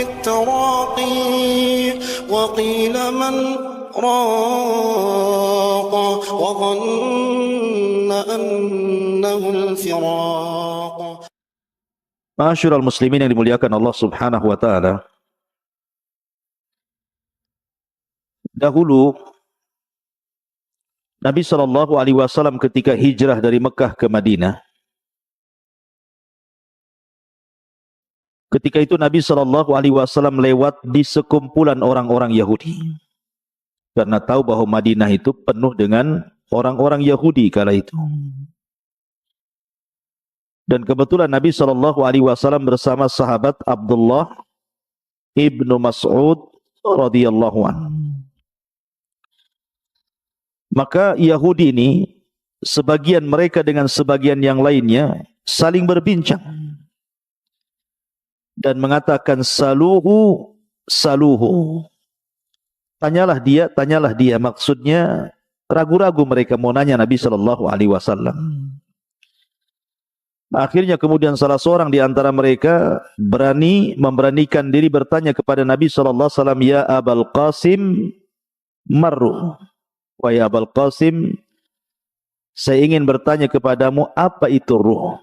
التراقي وقيل من راق وظن أنه الفراق. Ma'asyiral muslimin yang dimuliakan Allah Subhanahu wa taala. Dahulu Nabi sallallahu alaihi wasallam ketika hijrah dari Mekah ke Madinah, ketika itu Nabi sallallahu alaihi wasallam lewat di sekumpulan orang-orang Yahudi. Karena tahu bahwa Madinah itu penuh dengan orang-orang Yahudi kala itu. Dan kebetulan Nabi SAW bersama sahabat Abdullah ibnu Mas'ud radhiyallahu anhu. Maka Yahudi ini, sebagian mereka dengan sebagian yang lainnya saling berbincang dan mengatakan saluhu, saluhu. Tanyalah dia. Maksudnya ragu-ragu mereka mau nanya Nabi SAW. Akhirnya kemudian salah seorang di antara mereka memberanikan diri bertanya kepada Nabi SAW, ya Abul Qasim marru. Wahai Abul Qasim, saya ingin bertanya kepadamu, apa itu ruh?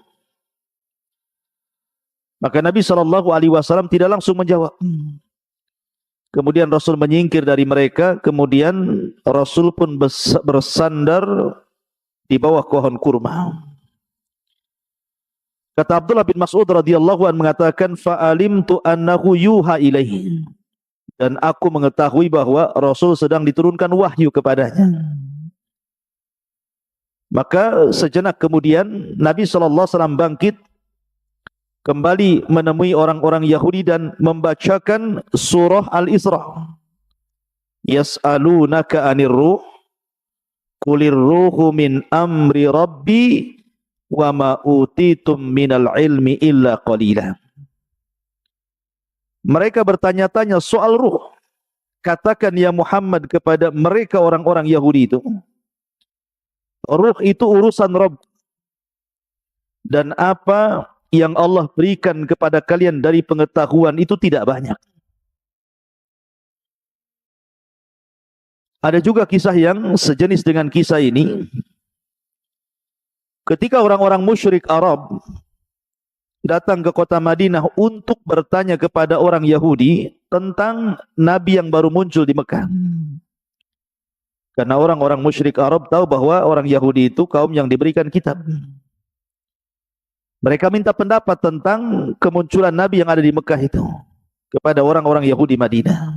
Maka Nabi SAW tidak langsung menjawab. Kemudian Rasul menyingkir dari mereka, kemudian Rasul pun bersandar di bawah pohon kurma. Kata Abdullah bin Mas'ud radhiyallahu anhu mengatakan, fa'alimtu annahu yuha ilaihi. Dan aku mengetahui bahwa Rasul sedang diturunkan wahyu kepadanya. Maka sejenak kemudian Nabi SAW bangkit, kembali menemui orang-orang Yahudi dan membacakan surah Al-Isra. Yas'alunaka 'anir ruh, qulir ruhu min amri rabbi wa ma utitum minal ilmi illa qalila. Mereka bertanya-tanya soal ruh. Katakan ya Muhammad kepada mereka orang-orang Yahudi itu, ruh itu urusan Rabb, dan apa yang Allah berikan kepada kalian dari pengetahuan itu tidak banyak. Ada juga kisah yang sejenis dengan kisah ini. Ketika orang-orang musyrik Arab datang ke kota Madinah untuk bertanya kepada orang Yahudi tentang Nabi yang baru muncul di Mekah. Karena orang-orang musyrik Arab tahu bahwa orang Yahudi itu kaum yang diberikan kitab. Mereka minta pendapat tentang kemunculan Nabi yang ada di Mekah itu kepada orang-orang Yahudi Madinah.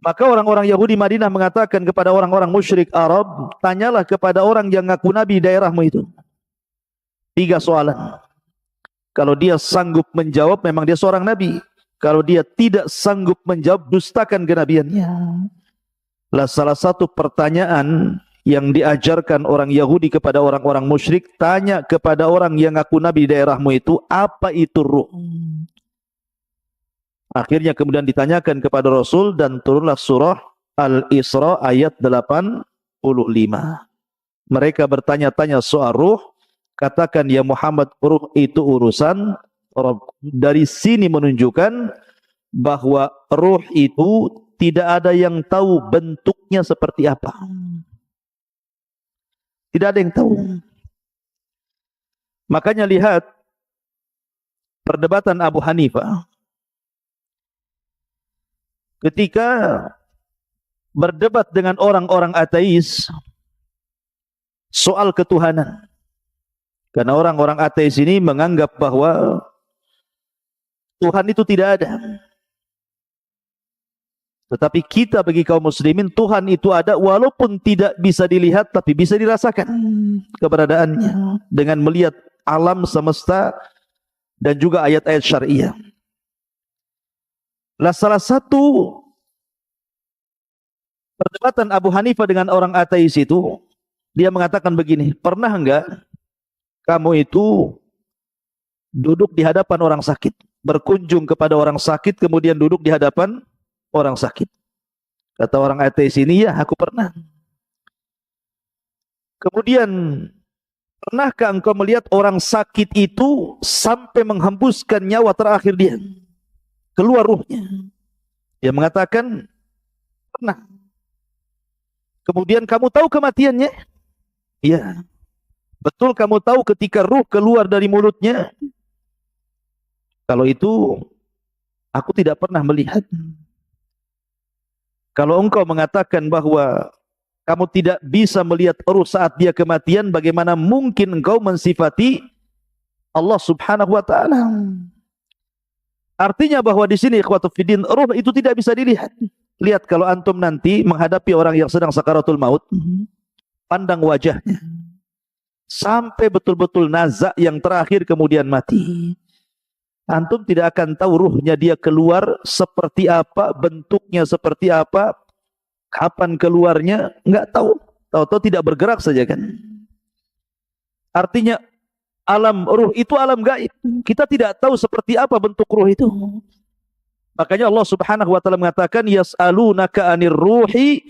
Maka orang-orang Yahudi Madinah mengatakan kepada orang-orang musyrik Arab, tanyalah kepada orang yang ngaku Nabi daerahmu itu. 3 soalan. Kalau dia sanggup menjawab, memang dia seorang Nabi. Kalau dia tidak sanggup menjawab, dustakan kenabiannya. Lah salah satu pertanyaan yang diajarkan orang Yahudi kepada orang-orang musyrik, tanya kepada orang yang ngaku Nabi daerahmu itu, apa itu ruh? Akhirnya kemudian ditanyakan kepada Rasul dan turunlah surah Al-Isra ayat 85. Mereka bertanya-tanya soal ruh, katakan ya Muhammad, ruh itu urusan Rabb. Dari sini menunjukkan bahwa ruh itu tidak ada yang tahu bentuknya seperti apa. Tidak ada yang tahu. Makanya lihat perdebatan Abu Hanifah. Ketika berdebat dengan orang-orang ateis soal ketuhanan. Karena orang-orang ateis ini menganggap bahwa Tuhan itu tidak ada. Tetapi kita bagi kaum muslimin, Tuhan itu ada walaupun tidak bisa dilihat, tapi bisa dirasakan keberadaannya dengan melihat alam semesta dan juga ayat-ayat syariah. Lah salah satu perdebatan Abu Hanifah dengan orang ateis itu, dia mengatakan begini, pernah enggak kamu itu duduk di hadapan orang sakit, berkunjung kepada orang sakit, kemudian duduk di hadapan orang sakit? Kata orang ateis ini, ya aku pernah. Kemudian, pernahkah engkau melihat orang sakit itu sampai menghembuskan nyawa terakhir dia? keluar ruhnya. Dia mengatakan, pernah. Kemudian kamu tahu kematiannya? Iya. Betul kamu tahu ketika ruh keluar dari mulutnya? Kalau itu, aku tidak pernah melihat. Kalau engkau mengatakan bahwa kamu tidak bisa melihat ruh saat dia kematian, bagaimana mungkin engkau mensifati Allah Subhanahu wa taala? Artinya bahwa di sini ikhwatu fiddin, ruh itu tidak bisa dilihat. Lihat kalau antum nanti menghadapi orang yang sedang sakaratul maut, pandang wajahnya sampai betul-betul nazak yang terakhir kemudian mati. Antum tidak akan tahu ruhnya dia keluar seperti apa, bentuknya seperti apa, kapan keluarnya, enggak tahu. Tahu-tahu tidak bergerak saja kan. Artinya alam ruh itu alam gaib. Kita tidak tahu seperti apa bentuk ruh itu. Makanya Allah Subhanahu wa taala mengatakan, yas'alunaka 'anir ruhi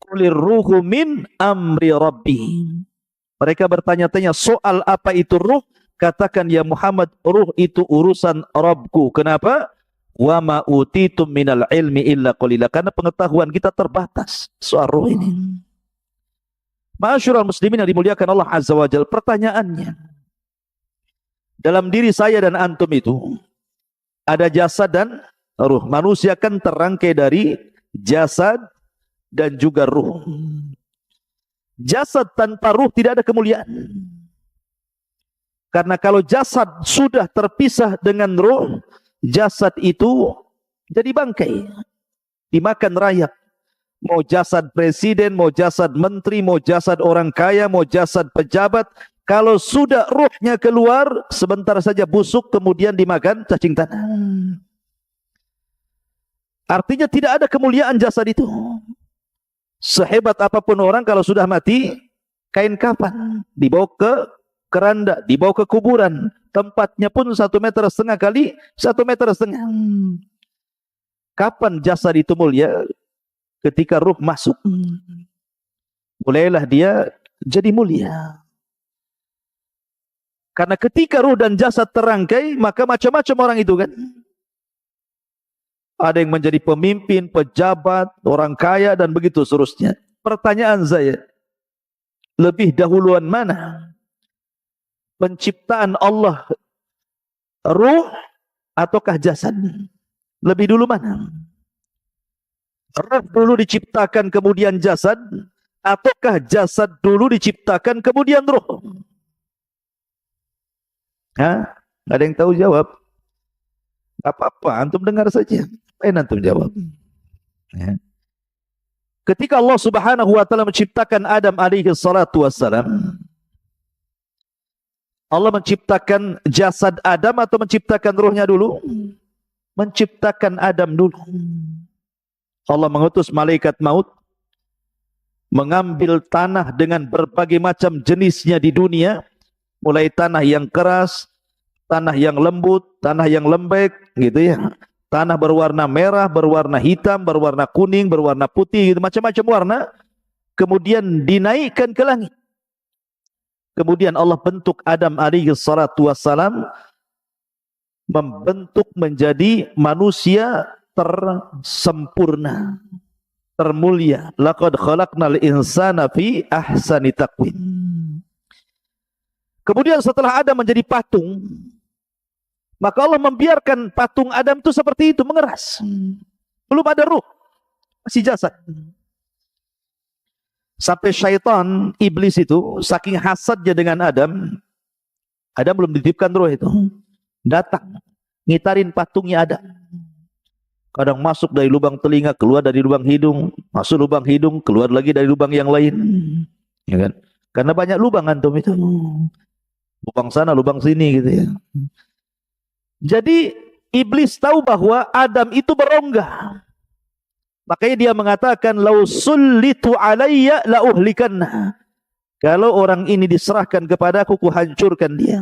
qulir ruhu min amri rabbi. Mereka bertanya-tanya soal apa itu ruh? Katakan ya Muhammad, ruh itu urusan Rabbku. Kenapa? Wa ma utitum minal ilmi illa qalila. Karena pengetahuan kita terbatas soal ruh ini. Ma'asyiral muslimin yang dimuliakan Allah Azza wa Jalla, pertanyaannya, dalam diri saya dan antum itu ada jasad dan ruh. Manusia kan terangkai dari jasad dan juga ruh. Jasad tanpa ruh tidak ada kemuliaan. Karena kalau jasad sudah terpisah dengan ruh, jasad itu jadi bangkai, dimakan rayap. Mau jasad presiden, mau jasad menteri, mau jasad orang kaya, mau jasad pejabat, kalau sudah ruhnya keluar, sebentar saja busuk, kemudian dimakan cacing tanah. Artinya tidak ada kemuliaan jasad itu. Sehebat apapun orang, kalau sudah mati, kain kafan dibawa ke keranda, dibawa ke kuburan. Tempatnya pun 1,5 meter kali 1,5 meter. Kapan jasad itu mulia? Ketika ruh masuk. Mulailah dia jadi mulia. Karena ketika ruh dan jasad terangkai, maka macam-macam orang itu kan. Ada yang menjadi pemimpin, pejabat, orang kaya, dan begitu seterusnya. Pertanyaan saya, lebih dahuluan mana? Penciptaan Allah, ruh, ataukah jasad? Lebih dulu mana? Ruh dulu diciptakan kemudian jasad, ataukah jasad dulu diciptakan kemudian ruh? Hah? Ada yang tahu jawab? Apa-apa, antum dengar saja. Antum jawab. Ya. Ketika Allah Subhanahu wa taala menciptakan Adam alaihi salatu wassalam, Allah menciptakan jasad Adam atau menciptakan ruhnya dulu? Menciptakan Adam dulu. Allah mengutus malaikat maut mengambil tanah dengan berbagai macam jenisnya di dunia, mulai tanah yang keras, tanah yang lembut, tanah yang lembek, gitu ya. Tanah berwarna merah, berwarna hitam, berwarna kuning, berwarna putih, gitu, macam-macam warna. Kemudian dinaikkan ke langit. Kemudian Allah bentuk Adam alaihi salatu wassalam, membentuk menjadi manusia tersempurna, termulia. Laqad khalaqnal insana fi ahsani taqwim. Kemudian setelah Adam menjadi patung, maka Allah membiarkan patung Adam itu seperti itu, mengeras. Belum ada ruh, masih jasad. Sampai syaitan, iblis itu, saking hasadnya dengan Adam, Adam belum dititipkan ruh itu, datang, ngitarin patungnya Adam. Kadang masuk dari lubang telinga, keluar dari lubang hidung, masuk lubang hidung, keluar lagi dari lubang yang lain. Ya kan? Karena banyak lubang antum itu. Lubang sana, lubang sini gitu ya. Jadi iblis tahu bahwa Adam itu berongga. Makanya dia mengatakan, lau sullitu alayya la uhlikanna. Kalau orang ini diserahkan kepadaku, ku hancurkan dia.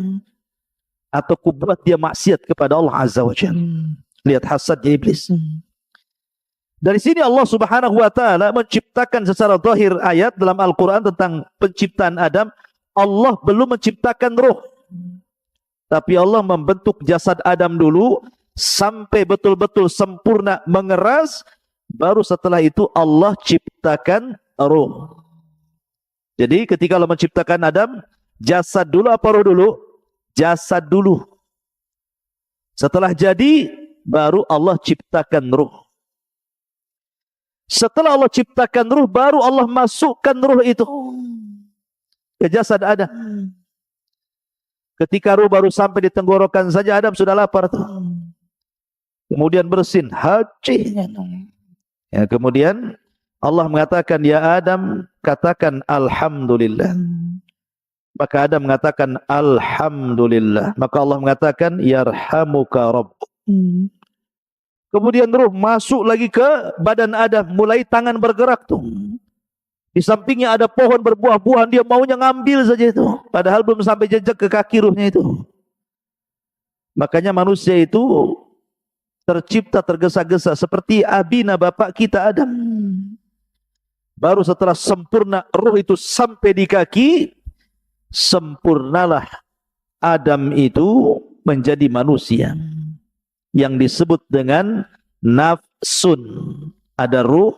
Atau ku buat dia maksiat kepada Allah Azza wa Jalla. Lihat hasadnya iblis. Dari sini Allah Subhanahu wa taala menciptakan secara zahir ayat dalam Al-Qur'an tentang penciptaan Adam. Allah belum menciptakan ruh, tapi Allah membentuk jasad Adam dulu sampai betul-betul sempurna mengeras, baru setelah itu Allah ciptakan ruh. Jadi ketika Allah menciptakan Adam, jasad dulu apa ruh dulu? Jasad dulu. Setelah jadi, baru Allah ciptakan ruh. Setelah Allah ciptakan ruh, baru Allah masukkan ruh itu ke jasad Adam. Ketika ruh baru sampai di tenggorokan saja, Adam sudah lapar tuh. Kemudian bersin, haji. Ya, kemudian Allah mengatakan, ya Adam, katakan Alhamdulillah. Maka Adam mengatakan Alhamdulillah. Maka Allah mengatakan, yarhamuka Rabb. Kemudian ruh masuk lagi ke badan Adam, mulai tangan bergerak tuh. Di sampingnya ada pohon berbuah-buahan, dia maunya ngambil saja itu. Padahal belum sampai jejak ke kaki ruhnya itu. Makanya manusia itu tercipta tergesa-gesa seperti abina bapak kita Adam. Baru setelah sempurna ruh itu sampai di kaki, sempurnalah Adam itu menjadi manusia yang disebut dengan nafsun. Ada ruh,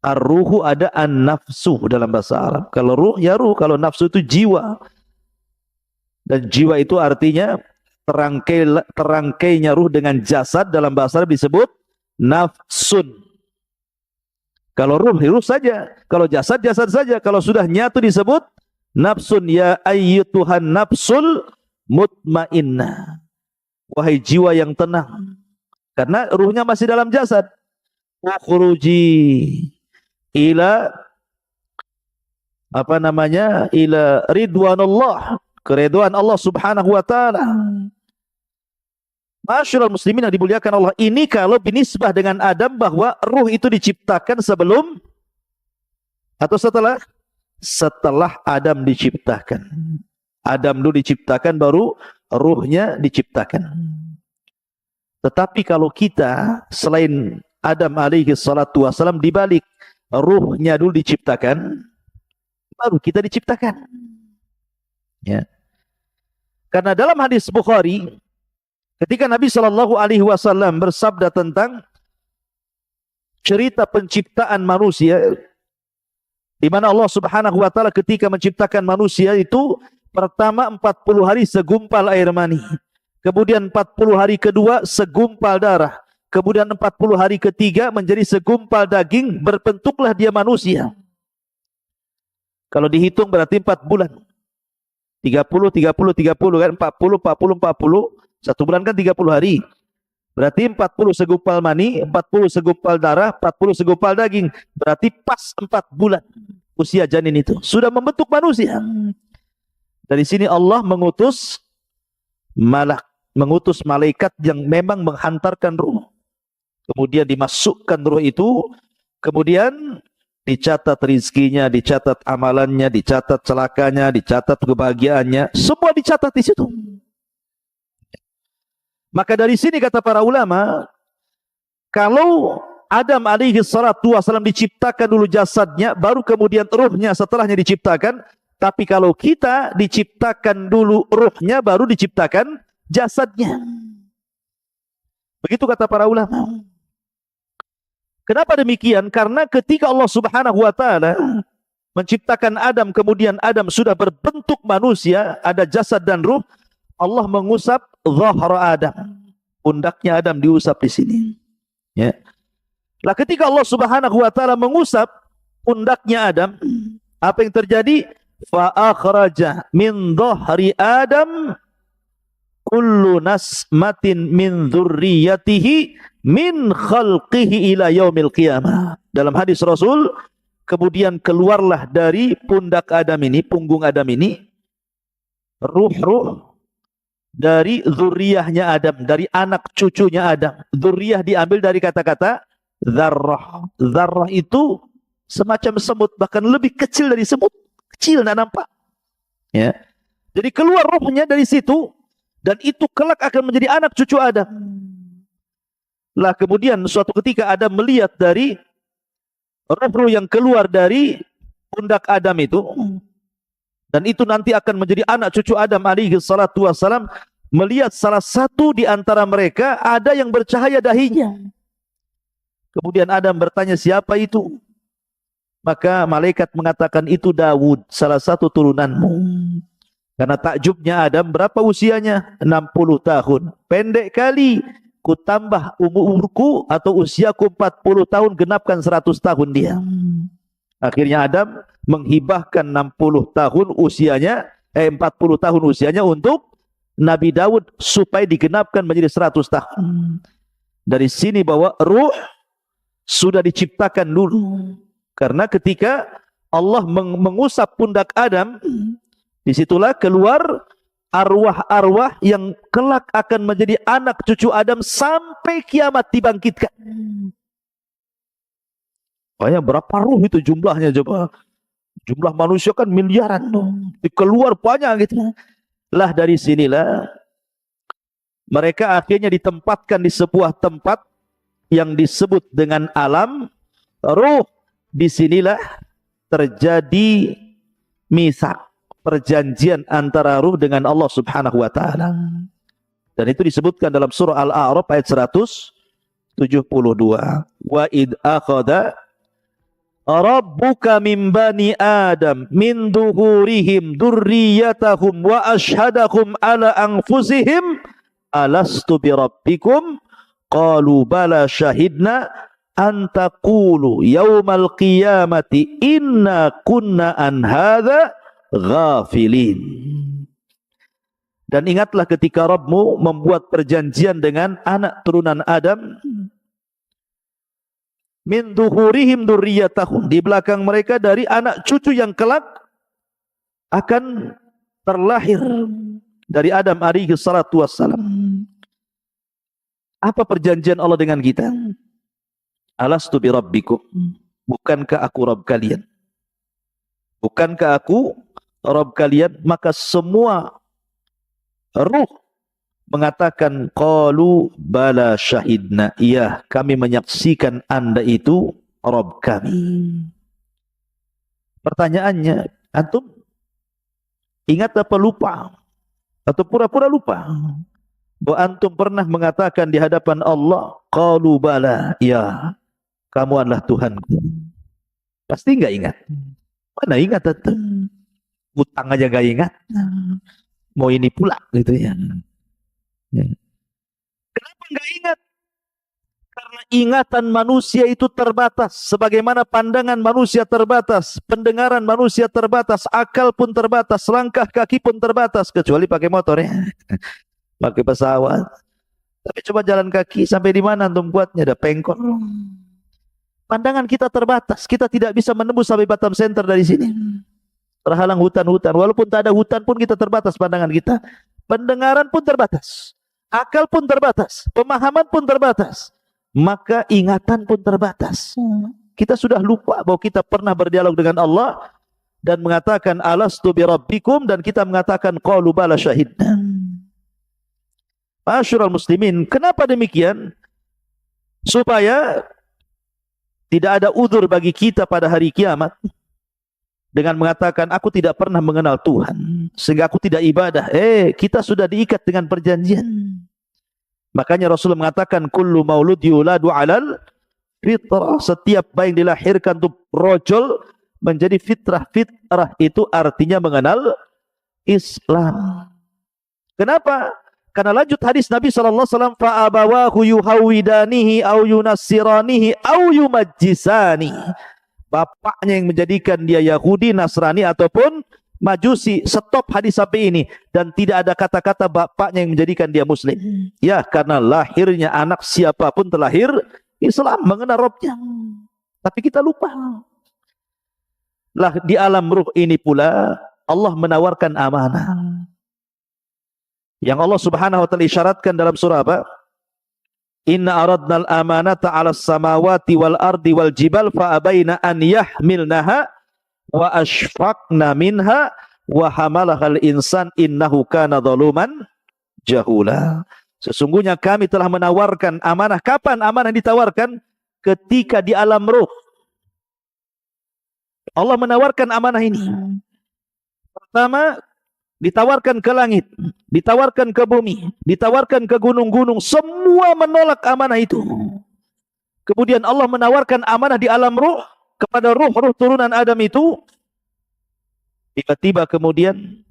ar-ruhu, ada an-nafsu dalam bahasa Arab. Kalau ruh ya ruh, kalau nafsu itu jiwa. Dan jiwa itu artinya terangkainya ruh dengan jasad, dalam bahasa Arab disebut nafsun. Kalau ruh, ruh saja. Kalau jasad, jasad saja. Kalau sudah nyatu disebut nafsun. Ya ayyutuhan nafsul mutmainnah. Wahai jiwa yang tenang. Karena ruhnya masih dalam jasad. Ukhruji ila ila ridwanullah, keridhaan Allah Subhanahu wa taala. Masyaallah muslimin yang dimuliakan Allah, ini kalau binisbah dengan Adam bahwa ruh itu diciptakan sebelum atau setelah? Setelah Adam diciptakan. Adam dulu diciptakan, baru ruhnya diciptakan. Tetapi kalau kita selain Adam alaihi salatu wassalam, dibalik, ruhnya dulu diciptakan, baru kita diciptakan. Ya. Karena dalam hadis Bukhari, ketika Nabi Shallallahu Alaihi Wasallam bersabda tentang cerita penciptaan manusia, di mana Allah Subhanahu Wa Taala ketika menciptakan manusia itu, pertama 40 hari segumpal air mani, kemudian 40 hari kedua segumpal darah, kemudian 40 hari ketiga menjadi segumpal daging, berbentuklah dia manusia. Kalau dihitung berarti 4 bulan. 30, 30, 30 kan, 40, 40, 40. Satu bulan kan 30 hari. Berarti 40 segumpal mani, 40 segumpal darah, 40 segumpal daging. Berarti pas 4 bulan usia janin itu sudah membentuk manusia. Dari sini Allah mengutus malaikat yang memang menghantarkan ruh. Kemudian dimasukkan ruh itu, kemudian dicatat rizkinya, dicatat amalannya, dicatat celakanya, dicatat kebahagiaannya, semua dicatat di situ. Maka dari sini kata para ulama, kalau Adam alaihi salatu wasallam diciptakan dulu jasadnya, baru kemudian ruhnya setelahnya diciptakan. Tapi kalau kita diciptakan dulu ruhnya, baru diciptakan jasadnya. Begitu kata para ulama. Kenapa demikian? Karena ketika Allah Subhanahu wa taala menciptakan Adam, kemudian Adam sudah berbentuk manusia, ada jasad dan ruh, Allah mengusap zahra Adam. Pundaknya Adam diusap di sini. Ya. Lah ketika Allah Subhanahu wa taala mengusap pundaknya Adam, apa yang terjadi? Fa akhraja min dhahri Adam kullu nasmatin min dzurriyyatihi min khalqihi ila yaumil qiyamah. Dalam hadis Rasul, kemudian keluarlah dari pundak Adam ini, punggung Adam ini, ruh-ruh dari zuriyahnya Adam, dari anak cucunya Adam. Zuriyah diambil dari kata-kata zarrah. Zarrah itu semacam semut, bahkan lebih kecil dari semut. Kecil, tidak nampak. Ya. Jadi keluar ruhnya dari situ, dan itu kelak akan menjadi anak cucu Adam. Lah kemudian suatu ketika Adam melihat dari ruh-ruh yang keluar dari pundak Adam itu, dan itu nanti akan menjadi anak cucu Adam alaihi salatu wassalam, melihat salah satu di antara mereka ada yang bercahaya dahinya. Kemudian Adam bertanya, siapa itu? Maka malaikat mengatakan, itu Daud, salah satu turunanmu. Karena takjubnya Adam, berapa usianya? 60 tahun. Pendek kali ku tambah umurku atau usiaku 40 tahun, genapkan 100 tahun dia. Akhirnya Adam menghibahkan 60 tahun usianya, 40 tahun usianya untuk Nabi Daud supaya digenapkan menjadi 100 tahun. Dari sini bahwa ruh sudah diciptakan dulu. Karena ketika Allah mengusap pundak Adam, disitulah keluar arwah-arwah yang kelak akan menjadi anak cucu Adam sampai kiamat dibangkitkan. Banyak berapa ruh itu jumlahnya coba? Jumlah manusia kan miliaran. Keluar banyak gitu. Lah dari sinilah mereka akhirnya ditempatkan di sebuah tempat yang disebut dengan alam ruh. Disinilah terjadi misak, perjanjian antara ruh dengan Allah Subhanahu wa taala. Dan itu disebutkan dalam surah Al-A'raf ayat 172. Wa id akhadha rabbuka min bani Adam min duhurihim dzurriyyatahum wa ashhadahum ala anfusihim alastu bi rabbikum qalu bala syahidna an taqulu yaumal qiyamati inna kunna an hadza ghafilin. Dan ingatlah ketika Rabbmu membuat perjanjian dengan anak turunan Adam, min duhurihim dzurriyyatahum, di belakang mereka dari anak cucu yang kelak akan terlahir dari Adam alaihi salatu wassalam. Apa perjanjian Allah dengan kita? Alastu bi rabbikum, bukankah aku Rabb kalian? Bukankah aku Rabb kalian? Maka semua ruh mengatakan qalu bala syahidna, iya kami menyaksikan Anda itu Rabb kami. Pertanyaannya, antum ingat apa lupa? Atau pura-pura lupa? Bahwa antum pernah mengatakan di hadapan Allah, qalu bala, ya kamu adalah Tuhanku. Pasti enggak ingat. Mana ingat itu? Utang aja enggak ingat. Mau ini pula gitu ya. Kenapa enggak ingat? Karena ingatan manusia itu terbatas. Sebagaimana pandangan manusia terbatas, pendengaran manusia terbatas, akal pun terbatas, langkah kaki pun terbatas, kecuali pakai motor ya. Pakai pesawat. Tapi coba jalan kaki sampai di mana antum buatnya? Ada pengkor. Pandangan kita terbatas, kita tidak bisa menembus sampai Batam Center dari sini. Terhalang hutan-hutan. Walaupun tak ada hutan pun kita terbatas pandangan kita. Pendengaran pun terbatas. Akal pun terbatas. Pemahaman pun terbatas. Maka ingatan pun terbatas. Kita sudah lupa bahwa kita pernah berdialog dengan Allah dan mengatakan alastu bi rabbikum, dan kita mengatakan qalu bala syahidna. Ma'asyiral muslimin, kenapa demikian? Supaya tidak ada udzur bagi kita pada hari kiamat dengan mengatakan aku tidak pernah mengenal Tuhan sehingga aku tidak ibadah. Kita sudah diikat dengan perjanjian. Makanya Rasulullah mengatakan kullu maulud yuladu 'alal fitrah, setiap bayi yang dilahirkan untuk rojol menjadi fitrah. Fitrah itu artinya mengenal Islam. Kenapa? Karena lanjut hadis Nabi SAW, fa abawahu yuhawidanihi au yunassiranihi au yumajjisani. Bapaknya yang menjadikan dia Yahudi, Nasrani ataupun Majusi. Stop hadis sampai ini. Dan tidak ada kata-kata bapaknya yang menjadikan dia Muslim. Ya, karena lahirnya anak siapapun terlahir Islam, mengenal Rabbnya. Tapi kita lupa. Lah di alam ruh ini pula Allah menawarkan amanah. Yang Allah Subhanahu wa taala isyaratkan dalam surah apa? Inna aradnal amanata 'alas samawati wal ardi wal jibal fa abaina an yahmilnaha wa ashfaqna minha wa hamalahal insan innahu kana zaluman jahula. Sesungguhnya kami telah menawarkan amanah. Kapan amanah ditawarkan? Ketika di alam ruh. Allah menawarkan amanah ini. Pertama, ditawarkan ke langit, ditawarkan ke bumi, ditawarkan ke gunung-gunung, semua menolak amanah itu. Kemudian Allah menawarkan amanah di alam ruh kepada ruh-ruh turunan Adam itu. Tiba-tiba kemudian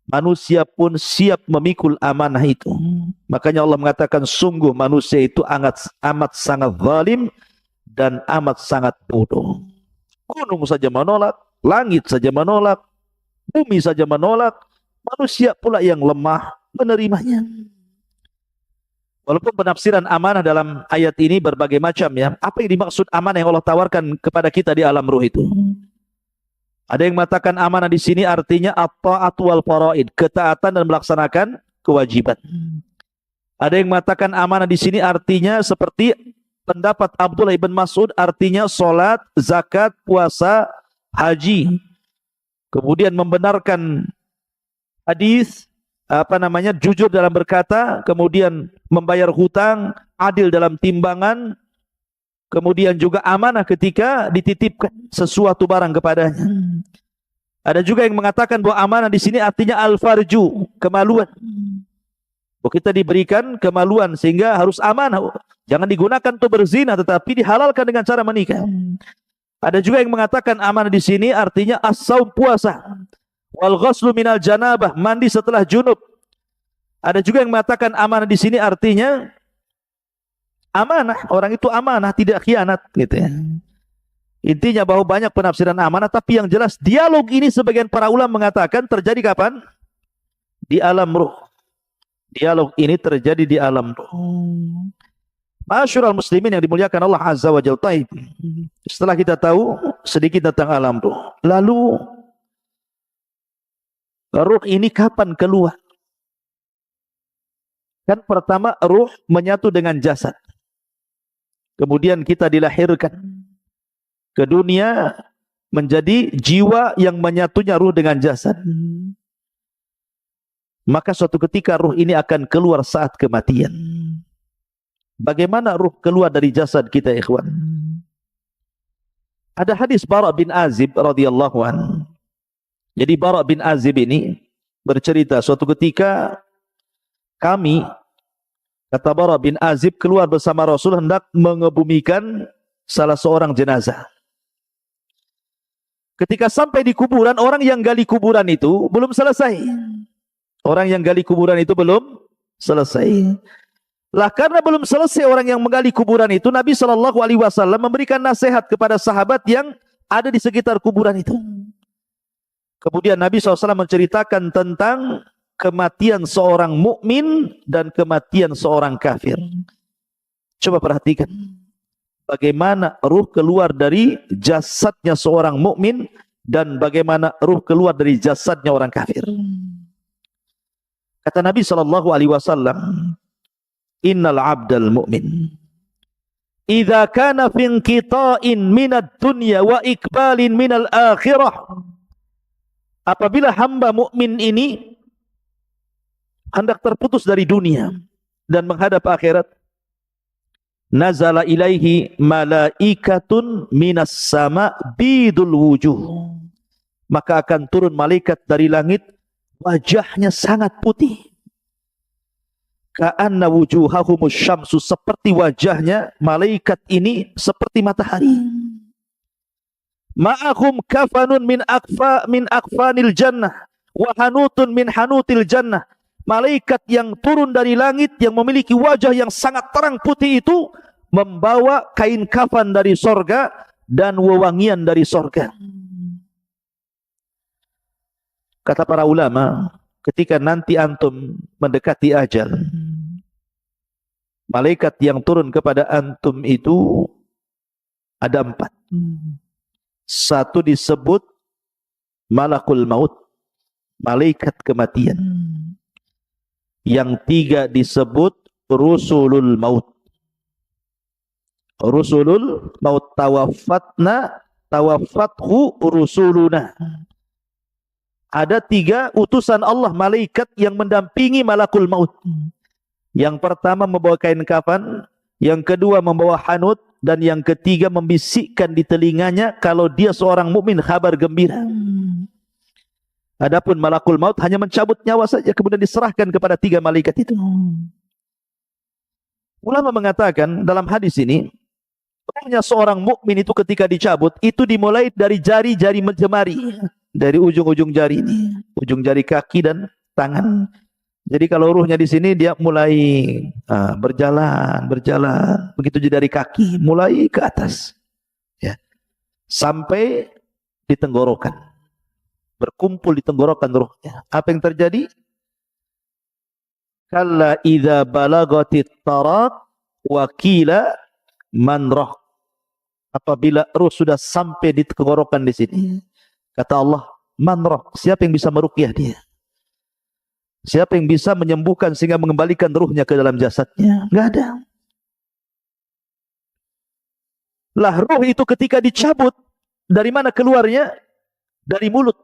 manusia pun siap memikul amanah itu. Makanya Allah mengatakan sungguh manusia itu amat sangat zalim dan amat sangat bodoh. Gunung saja menolak, langit saja menolak, bumi saja menolak, manusia pula yang lemah menerimanya. Walaupun penafsiran amanah dalam ayat ini berbagai macam ya. Apa yang dimaksud amanah yang Allah tawarkan kepada kita di alam ruh itu? Ada yang mengatakan amanah di sini artinya at-ta'atu wal faraid, ketaatan dan melaksanakan kewajiban. Ada yang mengatakan amanah di sini artinya seperti pendapat Abdullah ibn Mas'ud, artinya salat, zakat, puasa, haji. Kemudian membenarkan hadis, jujur dalam berkata, kemudian membayar hutang, adil dalam timbangan, kemudian juga amanah ketika dititipkan sesuatu barang kepadanya. Ada juga yang mengatakan bahwa amanah di sini artinya al-farju, kemaluan. Bahwa kita diberikan kemaluan sehingga harus amanah. Jangan digunakan untuk berzina, tetapi dihalalkan dengan cara menikah. Ada juga yang mengatakan amanah di sini artinya as-saum, puasa. Wal ghuslu minal janabah, mandi setelah junub. Ada juga yang mengatakan amanah di sini artinya amanah, orang itu amanah, tidak khianat gitu ya. Intinya bahwa banyak penafsiran amanah, tapi yang jelas dialog ini sebagian para ulama mengatakan terjadi kapan? Di alam ruh. Dialog ini terjadi di alam ruh. Ma'asyiral muslimin yang dimuliakan Allah Azza wa Jalla. Setelah kita tahu sedikit tentang alam ruh, lalu ruh ini kapan keluar? Kan pertama ruh menyatu dengan jasad. Kemudian kita dilahirkan ke dunia menjadi jiwa yang menyatunya ruh dengan jasad. Maka suatu ketika ruh ini akan keluar saat kematian. Bagaimana ruh keluar dari jasad kita, ikhwan? Ada hadis Bara bin Azib radhiyallahu anhu. Jadi Bara bin Azib ini bercerita suatu ketika kami, kata Bara bin Azib, keluar bersama Rasul hendak mengebumikan salah seorang jenazah. Ketika sampai di kuburan, orang yang gali kuburan itu belum selesai. Orang yang gali kuburan itu belum selesai. Lah karena belum selesai orang yang menggali kuburan itu, Nabi SAW memberikan nasihat kepada sahabat yang ada di sekitar kuburan itu. Kemudian Nabi SAW menceritakan tentang kematian seorang mukmin dan kematian seorang kafir. Coba perhatikan bagaimana ruh keluar dari jasadnya seorang mukmin dan bagaimana ruh keluar dari jasadnya orang kafir. Kata Nabi SAW, innal abdal mu'min idza kana fi inqita'in minad dunya wa ikbalin minal akhirah, apabila hamba mukmin ini hendak terputus dari dunia dan menghadap akhirat, nazala ilaihi malaikatun minas sama bidul wujuh, maka akan turun malaikat dari langit, wajahnya sangat putih, ka'anna wujuhahumus syamsu, seperti wajahnya malaikat ini seperti matahari. Ma'ahum kafanun min akfanil jannah wa hanutun min hanutil jannah, malaikat yang turun dari langit yang memiliki wajah yang sangat terang putih itu membawa kain kafan dari sorga dan wewangian dari sorga. Kata para ulama, ketika nanti antum mendekati ajal, malaikat yang turun kepada antum itu ada 4. Satu disebut malakul maut, malaikat kematian. Yang 3 disebut rusulul maut. Rusulul maut, tawaffathu rusuluna. Ada 3 utusan Allah, malaikat yang mendampingi malakul maut. Yang pertama membawa kain kafan, yang kedua membawa hanut, dan yang ketiga membisikkan di telinganya kalau dia seorang mukmin kabar gembira. Adapun malakul maut hanya mencabut nyawa saja, kemudian diserahkan kepada 3 malaikat itu. Ulama mengatakan dalam hadis ini, ruhnya seorang mukmin itu ketika dicabut, itu dimulai dari jari-jari jemari, dari ujung-ujung jari ini, ujung jari kaki dan tangan. Jadi kalau ruhnya di sini, dia mulai berjalan, begitu dari kaki, mulai ke atas, ya, sampai di tenggorokan, berkumpul di tenggorokan ruhnya. Apa yang terjadi? Kalla idza balagatit taraq wa qila man rah. Apabila ruh sudah sampai di tenggorokan di sini, kata Allah, man rah, siapa yang bisa meruqyah dia? Siapa yang bisa menyembuhkan sehingga mengembalikan ruhnya ke dalam jasadnya? Enggak ada. Lah ruh itu ketika dicabut, dari mana keluarnya? Dari mulut.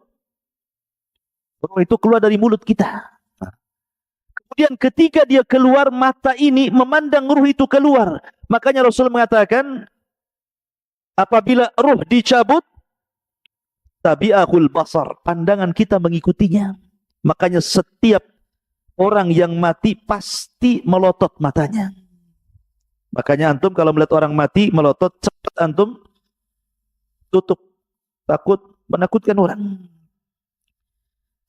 Ruh itu keluar dari mulut kita. Kemudian ketika dia keluar, mata ini memandang ruh itu keluar. Makanya Rasul mengatakan, apabila ruh dicabut, tabi'ahul basar, pandangan kita mengikutinya. Makanya setiap orang yang mati pasti melotot matanya. Makanya antum kalau melihat orang mati melotot, cepat antum tutup, takut menakutkan orang.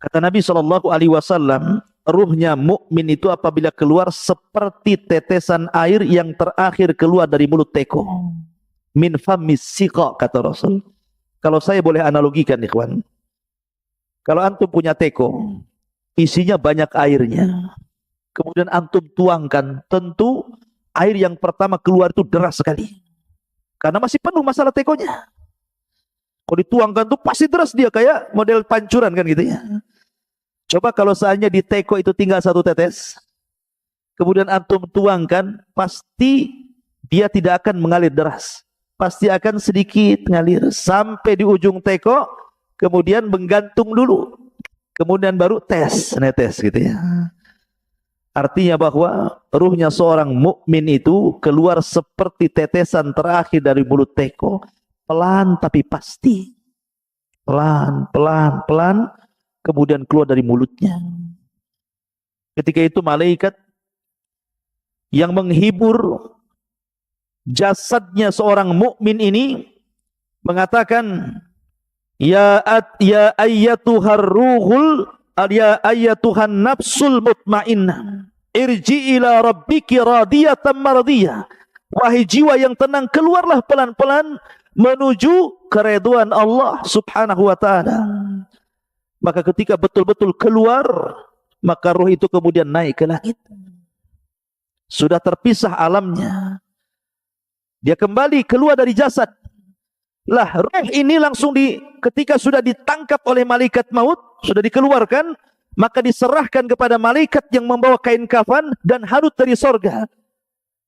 Kata Nabi SAW, ruhnya mukmin itu apabila keluar seperti tetesan air yang terakhir keluar dari mulut teko. Min famis siqa, kata Rasul. Kalau saya boleh analogikan, ikhwan, kalau antum punya teko, isinya banyak airnya, kemudian antum tuangkan, tentu air yang pertama keluar itu deras sekali, karena masih penuh masalah tekonya. Kalau dituangkan tuh pasti deras dia, kayak model pancuran kan gitu ya. Coba kalau seandainya di teko itu tinggal 1 tetes, kemudian antum tuangkan, pasti dia tidak akan mengalir deras, pasti akan sedikit mengalir sampai di ujung teko, kemudian menggantung dulu, kemudian baru netes gitu ya. Artinya bahwa ruhnya seorang mukmin itu keluar seperti tetesan terakhir dari mulut teko, pelan tapi pasti, pelan, kemudian keluar dari mulutnya. Ketika itu malaikat yang menghibur jasadnya seorang mukmin ini mengatakan, ya ayyatuhar ruhul, ya ayyatuhan nafsul mutmainnah, irji ila rabbiki radiyatan mardiyah. Wahai jiwa yang tenang, keluarlah pelan-pelan menuju keridhaan Allah Subhanahu wa taala. Maka ketika betul-betul keluar, maka ruh itu kemudian naik ke langit. Sudah terpisah alamnya, dia kembali keluar dari jasad. Lah ruh ini langsung ketika sudah ditangkap oleh malaikat maut, sudah dikeluarkan, maka diserahkan kepada malaikat yang membawa kain kafan dan harut dari sorga.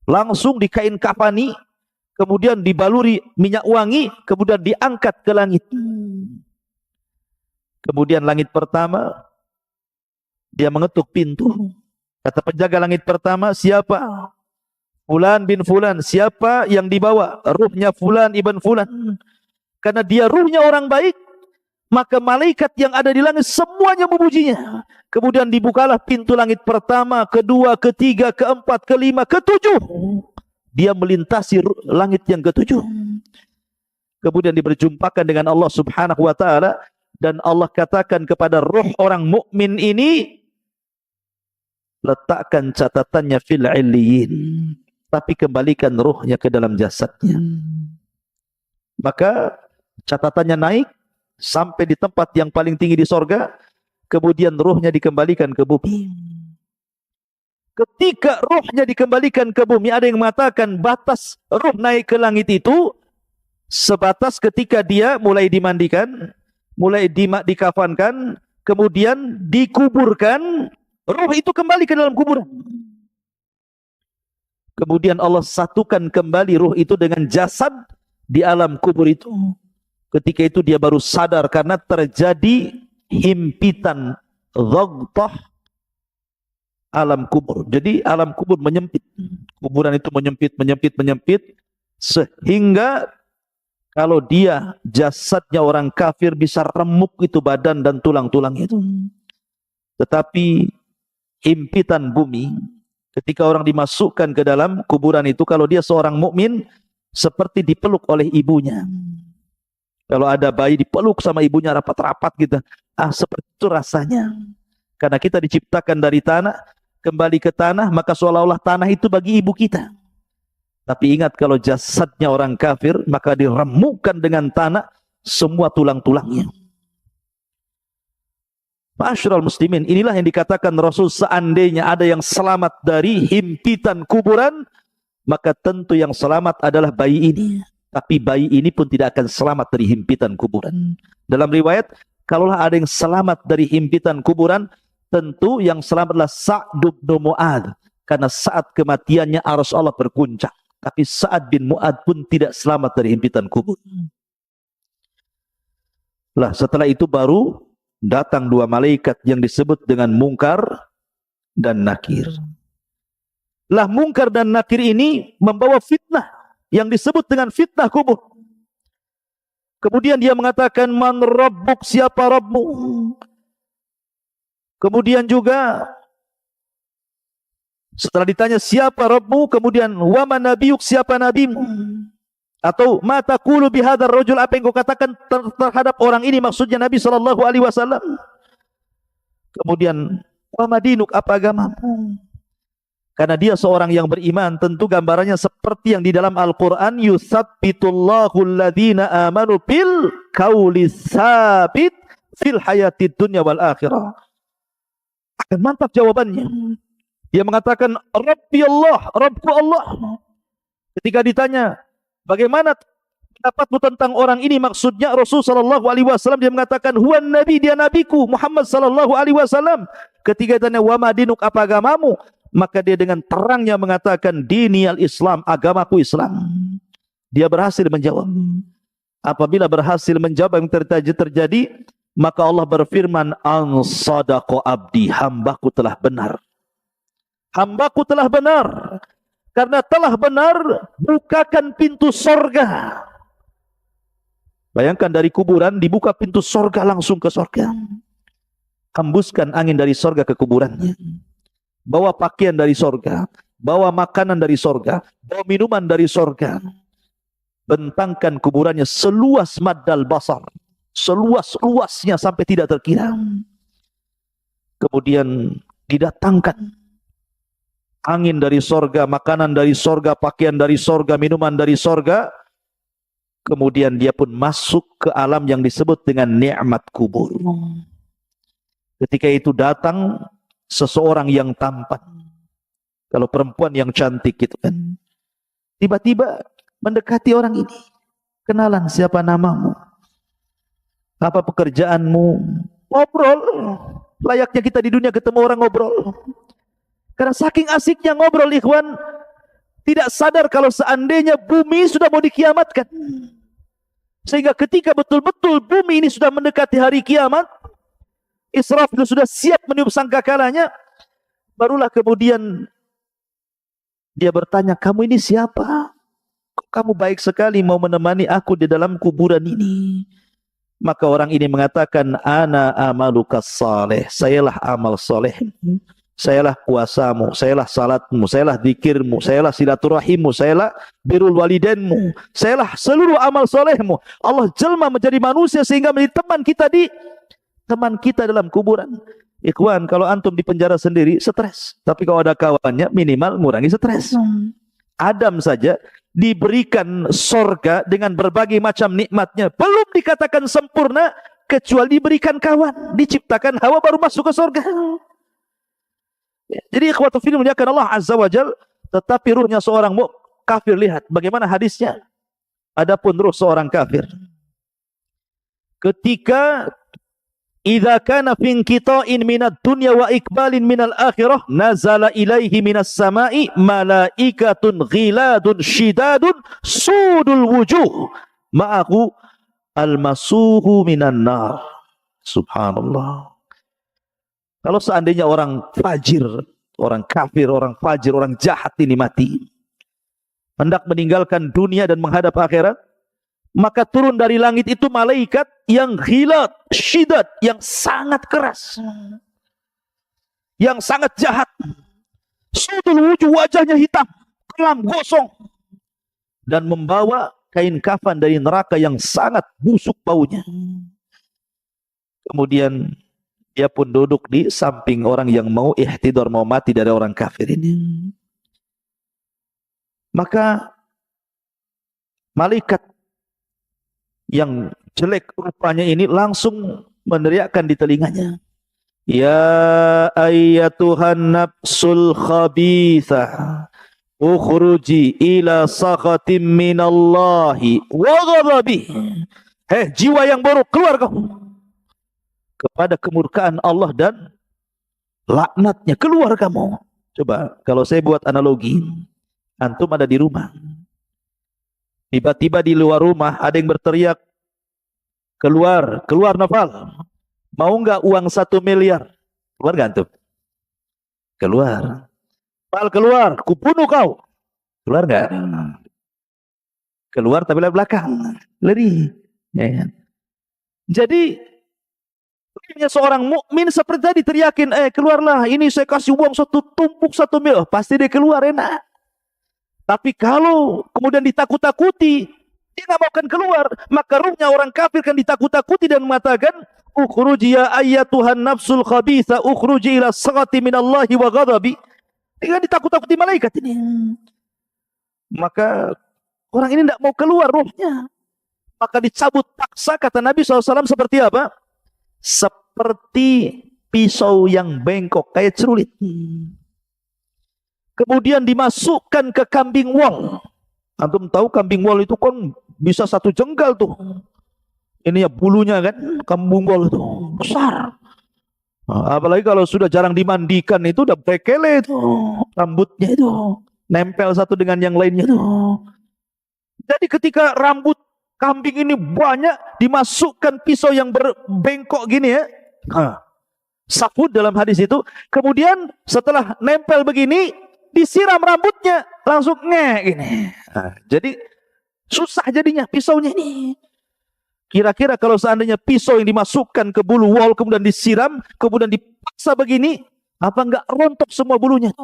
Langsung dikain kafani, kemudian dibaluri minyak wangi, kemudian diangkat ke langit. Kemudian langit pertama, dia mengetuk pintu. Kata penjaga langit pertama, siapa? Fulan bin Fulan. Siapa yang dibawa? Ruhnya Fulan ibn Fulan. Karena dia ruhnya orang baik, maka malaikat yang ada di langit semuanya memujinya. Kemudian dibukalah pintu langit pertama, kedua, ketiga, keempat, kelima, ketujuh. Dia melintasi langit yang ketujuh. Kemudian diberjumpakan dengan Allah Subhanahu wa taala, dan Allah katakan kepada ruh orang mukmin ini, letakkan catatannya fil illiyin, tapi kembalikan ruhnya ke dalam jasadnya. Maka catatannya naik sampai di tempat yang paling tinggi di sorga, kemudian ruhnya dikembalikan ke bumi. Ketika ruhnya dikembalikan ke bumi, ada yang mengatakan batas ruh naik ke langit itu sebatas ketika dia mulai dimandikan, mulai dikafankan, kemudian dikuburkan, ruh itu kembali ke dalam kuburan. Kemudian Allah satukan kembali ruh itu dengan jasad di alam kubur itu. Ketika itu dia baru sadar karena terjadi himpitan, dhaghtah alam kubur. Jadi alam kubur menyempit. Kuburan itu menyempit sehingga kalau dia jasadnya orang kafir bisa remuk itu badan dan tulang-tulang itu. Tetapi himpitan bumi ketika orang dimasukkan ke dalam kuburan itu, kalau dia seorang mukmin seperti dipeluk oleh ibunya. Kalau ada bayi dipeluk sama ibunya rapat-rapat gitu. Seperti itu rasanya. Karena kita diciptakan dari tanah, kembali ke tanah, maka seolah-olah tanah itu bagi ibu kita. Tapi ingat, kalau jasadnya orang kafir, maka diremukkan dengan tanah semua tulang-tulangnya. Ma'asyiral muslimin, inilah yang dikatakan Rasul, seandainya ada yang selamat dari himpitan kuburan, maka tentu yang selamat adalah bayi ini. Tapi bayi ini pun tidak akan selamat dari himpitan kuburan. Dalam riwayat, kalaulah ada yang selamat dari himpitan kuburan, tentu yang selamat adalah Sa'd bin Mu'adz. Karena saat kematiannya arus Allah berguncang. Tapi Sa'ad bin Mu'adz pun tidak selamat dari himpitan kubur. Lah setelah itu baru datang dua malaikat yang disebut dengan Munkar dan Nakir. Lah Munkar dan Nakir ini membawa fitnah yang disebut dengan fitnah kubur. Kemudian dia mengatakan, man rabbuk, siapa Rabbmu? Kemudian juga setelah ditanya siapa Rabbmu, kemudian wa man nabiyuk, siapa nabimu? Atau ma taqulu bihadzal rajul, apa yang kau katakan terhadap orang ini, maksudnya Nabi SAW. Kemudian wa madinuk, apa agamamu? Karena dia seorang yang beriman, tentu gambarannya seperti yang di dalam Al-Quran, yutsabbitullahu alladhina amanu bil qawli tsabit fil hayatid dunya wal akhirah. Akan mantap jawabannya. Dia mengatakan, Rabbi Allah, Rabbku Allah. Ketika ditanya, bagaimana pendapatmu tentang orang ini, maksudnya Rasul SAW, dia mengatakan, huwan nabi, dia nabiku, Muhammad SAW. Ketika ditanya, wa madinuk, apa agamamu? Maka dia dengan terangnya mengatakan, diniyal Islam, agamaku Islam. Dia berhasil menjawab. Apabila berhasil menjawab yang terjadi, maka Allah berfirman, an sadaqa abdi, hambaku telah benar. Hambaku telah benar. Karena telah benar, bukakan pintu sorga. Bayangkan dari kuburan dibuka pintu sorga langsung ke sorga. Hembuskan angin dari sorga ke kuburannya. Bawa pakaian dari sorga. Bawa makanan dari sorga. Bawa minuman dari sorga. Bentangkan kuburannya seluas maddal basar. Seluas-luasnya sampai tidak terkira. Kemudian didatangkan angin dari sorga, makanan dari sorga, pakaian dari sorga, minuman dari sorga. Kemudian dia pun masuk ke alam yang disebut dengan nikmat kubur. Ketika itu datang seseorang yang tampan. Kalau perempuan yang cantik gitu kan. Tiba-tiba mendekati orang ini. Kenalan, siapa namamu? Apa pekerjaanmu? Ngobrol. Layaknya kita di dunia ketemu orang ngobrol. Karena saking asiknya ngobrol, ikhwan, tidak sadar kalau seandainya bumi sudah mau dikiamatkan. Sehingga ketika betul-betul bumi ini sudah mendekati hari kiamat, Israfil sudah siap meniup sangkakalanya, barulah kemudian dia bertanya, kamu ini siapa? Kok kamu baik sekali mau menemani aku di dalam kuburan ini? Maka orang ini mengatakan, ana amalukas saleh, sayalah amal soleh. Sayalah puasamu, sayalah salatmu, sayalah zikirmu, sayalah silaturahimmu, sayalah birrul walidainmu, sayalah seluruh amal solehmu. Allah jelma menjadi manusia sehingga menjadi teman kita dalam kuburan. Ikhwan, kalau antum di penjara sendiri stres, tapi kalau ada kawannya minimal mengurangi stres. Adam saja diberikan sorga dengan berbagai macam nikmatnya, belum dikatakan sempurna kecuali diberikan kawan, diciptakan Hawa baru masuk ke sorga. Jadi ikhwatu fillah muliakan Allah Azza wa Jal, tetapi ruhnya seorang kafir, lihat bagaimana hadisnya. Adapun ruh seorang kafir, ketika idza kana fi inqita'in minad dunya wa iqbalin minal akhirah, nazala ilaihi minas sama'i malaikatun ghiladun shidadun sudul wujuh ma'ahu almasuhu minan nar. Subhanallah. Kalau seandainya orang fajir, orang kafir, orang fajir, orang jahat ini mati, hendak meninggalkan dunia dan menghadap akhirat, maka turun dari langit itu malaikat yang ghilat, syidat, yang sangat keras, yang sangat jahat. Sudul wujud, wajahnya hitam, kelam, gosong, dan membawa kain kafan dari neraka yang sangat busuk baunya. Kemudian dia pun duduk di samping orang yang mau ihtidar, mau mati dari orang kafir ini. Maka malaikat yang jelek rupanya ini langsung meneriakkan di telinganya, ya ayyatuhan nafsul khabithah, ukhruji ila sakhatim minallahi wa ghadabi. Hei jiwa yang buruk, keluar kau kepada kemurkaan Allah dan laknatnya, keluar kamu. Coba kalau saya buat analogi, antum ada di rumah, tiba-tiba di luar rumah ada yang berteriak, keluar, keluar Noval, mau nggak uang 1 miliar? Keluar nggak antum? Keluar. Pal, keluar, kubunuh kau. Keluar nggak? Keluar tapi lewat belakang, lari. Ya. Jadi seorang mukmin seperti tadi teriakin, keluarlah, ini saya kasih uang satu tumpuk 1 miliar, pasti dia keluar enak. Tapi kalau kemudian ditakut-takuti, dia nggak mau kan keluar, maka ruhnya orang kafir kan ditakut-takuti dan mengatakan, ukhruji ya ayyatuhan nafsul khabitha, ukhruji ila saghati minallahi wa ghadabi. Dia ditakut-takuti malaikat ini. Maka orang ini tidak mau keluar ruhnya. Maka dicabut paksa, kata Nabi SAW, seperti apa? Seperti pisau yang bengkok, kayak cerulit. Kemudian dimasukkan ke kambing wol. Antum tahu kambing wol itu kan bisa 1 jenggal tuh. Ini ya bulunya kan, kambing wol itu besar. Nah, apalagi kalau sudah jarang dimandikan itu udah brekele itu, rambutnya itu nempel satu dengan yang lainnya itu. Jadi ketika rambut kambing ini banyak, dimasukkan pisau yang berbengkok gini ya, safud dalam hadis itu. Kemudian setelah nempel begini, disiram rambutnya, langsung gini. Jadi susah jadinya pisaunya ini. Kira-kira kalau seandainya pisau yang dimasukkan ke bulu wol kemudian disiram, kemudian dipaksa begini, apa enggak rontok semua bulunya?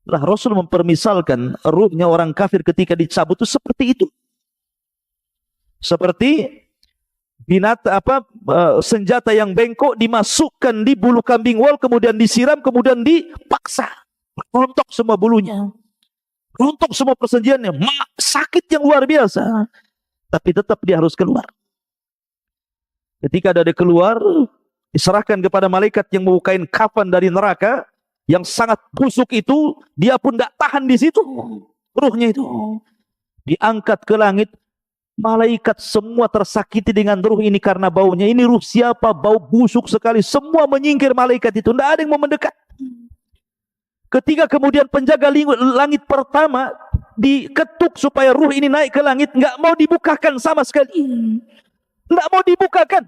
Lah Rasul mempermisalkan ruhnya orang kafir ketika dicabut itu seperti itu. Seperti senjata yang bengkok dimasukkan di bulu kambing wol, kemudian disiram, kemudian dipaksa, rontok semua bulunya, rontok semua persenjaannya, sakit yang luar biasa. Tapi tetap dia harus keluar. Ketika dia keluar, diserahkan kepada malaikat yang membawa kain kafan dari neraka yang sangat busuk itu. Dia pun tidak tahan di situ, ruhnya itu diangkat ke langit. Malaikat semua tersakiti dengan ruh ini karena baunya. Ini ruh siapa? Bau busuk sekali. Semua menyingkir malaikat itu, tidak ada yang mau mendekat. Ketika kemudian penjaga langit pertama diketuk supaya ruh ini naik ke langit, nggak mau dibukakan sama sekali, nggak mau dibukakan.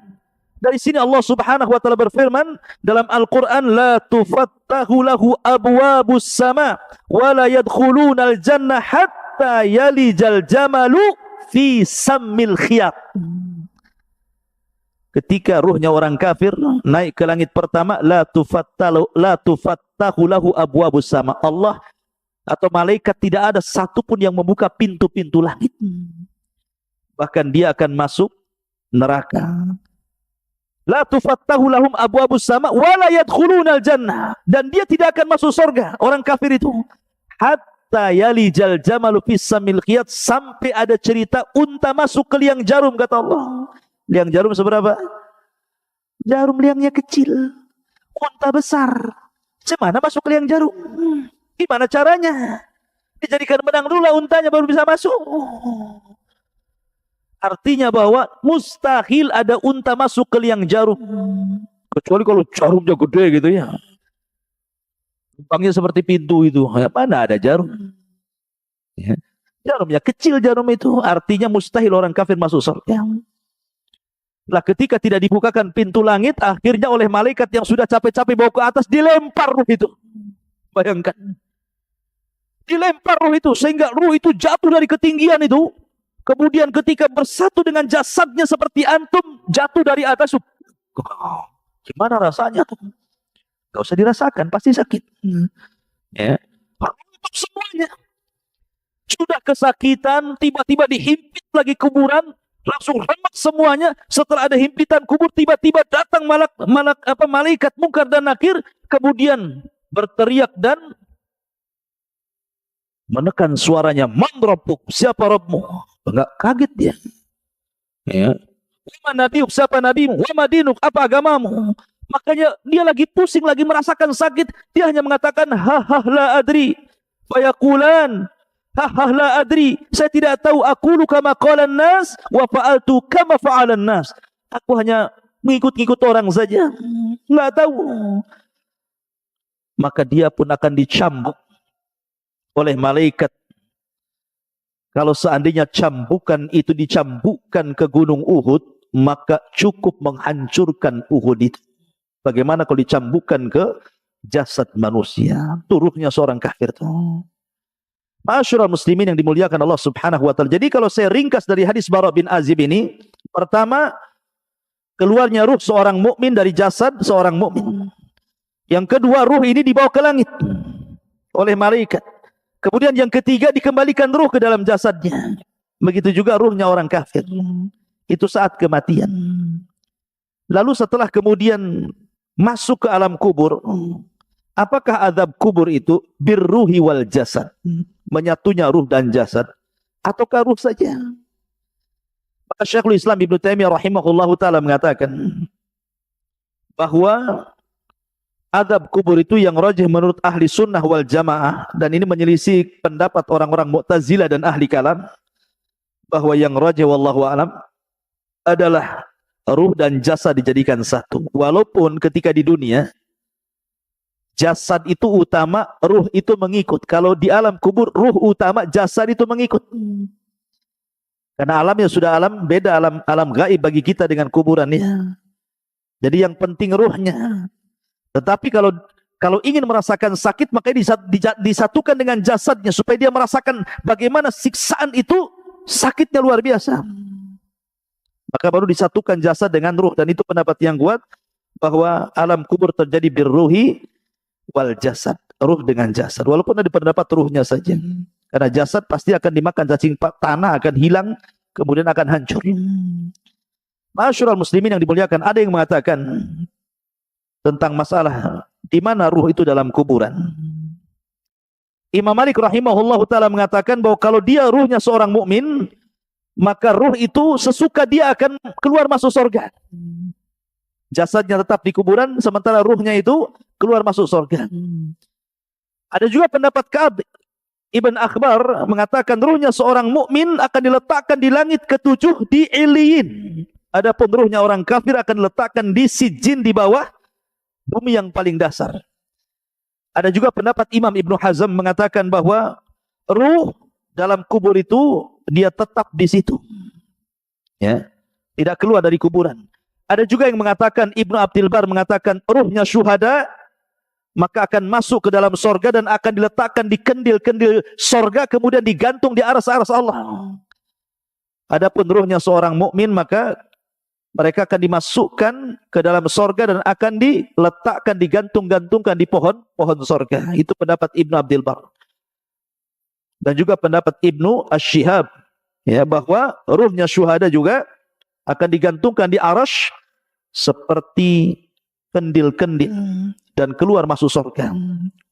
Dari sini Allah Subhanahu wa taala berfirman dalam Al-Qur'an, la tufattahu lahu abwabus sama wa la yadkhulunal jannah hatta yalijal jamalu fi sammil khiyat. Ketika ruhnya orang kafir naik ke langit pertama, la tufattahu lahu abwabus sama. Allah atau malaikat tidak ada satupun yang membuka pintu-pintu langit. Bahkan dia akan masuk neraka. La tufattahu lahum abwabus sama wa la yadkhulunal jannah, dan dia tidak akan masuk surga orang kafir itu hatta yalijal jamalu fis samil khiyat, sampai ada cerita unta masuk ke liang jarum, kata Allah. Liang jarum seberapa? Jarum liangnya kecil, unta besar. Gimana masuk ke liang jarum? Gimana caranya? Dijadikan benang dulu lah untanya baru bisa masuk. Artinya bahwa mustahil ada unta masuk ke liang jarum. Kecuali kalau jarumnya gede gitu ya. Lubangnya seperti pintu itu. Mana ada jarum? Ya. Jarumnya kecil, jarum itu. Artinya mustahil orang kafir masuk surga. Lah ketika tidak dibukakan pintu langit, akhirnya oleh malaikat yang sudah capek-capek bawa ke atas, dilempar ruh itu. Bayangkan. Dilempar ruh itu, sehingga ruh itu jatuh dari ketinggian itu. kemudian ketika bersatu dengan jasadnya seperti antum, jatuh dari atas. Gimana rasanya tuh? Gak usah dirasakan, pasti sakit. Ya. Untuk semuanya. Sudah kesakitan, tiba-tiba dihimpit lagi kuburan, langsung remak semuanya. Setelah ada himpitan kubur, tiba-tiba datang malaikat Munkar dan Nakir, kemudian berteriak dan menekan suaranya, "Man rabbuk?" Siapa Rabbmu? Enggak, kaget dia. Ya. "Wa nabiuk?" Siapa nabimu? "Wa madinuk?" Apa agamamu? Makanya dia lagi pusing, lagi merasakan sakit, dia hanya mengatakan, "Ha la adri." Fayaqulan, "Ha la adri." Saya tidak tahu, aqulu kama qalan nas wa fa'altu kama fa'alan nas. Aku hanya mengikut-ikut orang saja. Enggak tahu. Maka dia pun akan dicambuk oleh malaikat. Kalau seandainya cambukan itu dicambukkan ke gunung Uhud, maka cukup menghancurkan Uhud itu. Bagaimana kalau dicambukkan ke jasad manusia? Turuhnya seorang kafir itu. Ma'asyiral muslimin yang dimuliakan Allah Subhanahu wa taala. Jadi kalau saya ringkas dari hadis Bara bin Azib ini, pertama, keluarnya ruh seorang mukmin dari jasad seorang mukmin. Yang kedua, ruh ini dibawa ke langit oleh malaikat. Kemudian yang ketiga, dikembalikan ruh ke dalam jasadnya. Begitu juga ruhnya orang kafir. Itu saat kematian. Lalu setelah kemudian masuk ke alam kubur, apakah azab kubur itu birruhi wal jasad? Menyatunya ruh dan jasad, ataukah ruh saja? Maka Syekhul Islam Ibnu Taimiyah rahimahullahu taala mengatakan bahwa azab kubur itu yang rajih menurut ahli sunnah wal jamaah, dan ini menyelisih pendapat orang-orang Mu'tazilah dan ahli kalam, bahwa yang rajih wallahu alam adalah ruh dan jasad dijadikan satu. Walaupun ketika di dunia jasad itu utama, ruh itu mengikut. Kalau di alam kubur, ruh utama, jasad itu mengikut. Karena alamnya sudah beda alam gaib bagi kita dengan kuburan ya. Jadi yang penting ruhnya. Tetapi kalau ingin merasakan sakit, maka disatukan dengan jasadnya supaya dia merasakan bagaimana siksaan itu, sakitnya luar biasa. Maka baru disatukan jasad dengan ruh, dan itu pendapat yang kuat bahwa alam kubur terjadi birruhi wal jasad, ruh dengan jasad. Walaupun ada pendapat ruhnya saja, karena jasad pasti akan dimakan cacing tanah, akan hilang, kemudian akan hancur. Ma'asyiral muslimin yang dimuliakan, ada yang mengatakan tentang masalah di mana ruh itu dalam kuburan. Imam Malik rahimahullahu taala mengatakan bahwa kalau dia ruhnya seorang mukmin, maka ruh itu sesuka dia akan keluar masuk surga. Jasadnya tetap di kuburan, sementara ruhnya itu keluar masuk surga. Ada juga pendapat Ka'ab Ibn Akhbar mengatakan ruhnya seorang mukmin akan diletakkan di langit ketujuh di Iliyin. Adapun ruhnya orang kafir akan diletakkan di Sijin, di bawah bumi yang paling dasar. Ada juga pendapat Imam Ibnu Hazm mengatakan bahwa ruh dalam kubur itu dia tetap di situ. Ya, tidak keluar dari kuburan. Ada juga yang mengatakan, Ibnu Abdul Bar mengatakan ruhnya syuhada maka akan masuk ke dalam sorga dan akan diletakkan di kendil-kendil sorga, kemudian digantung di aras-aras Allah. Adapun ruhnya seorang mukmin maka mereka akan dimasukkan ke dalam sorga dan akan diletakkan, digantung-gantungkan di pohon sorga. Itu pendapat Ibnu Abdul Bar. Dan juga pendapat Ibnu Ash-Shihab, ya, bahwa ruhnya syuhada juga akan digantungkan di arash seperti kendil-kendil dan keluar masuk surga.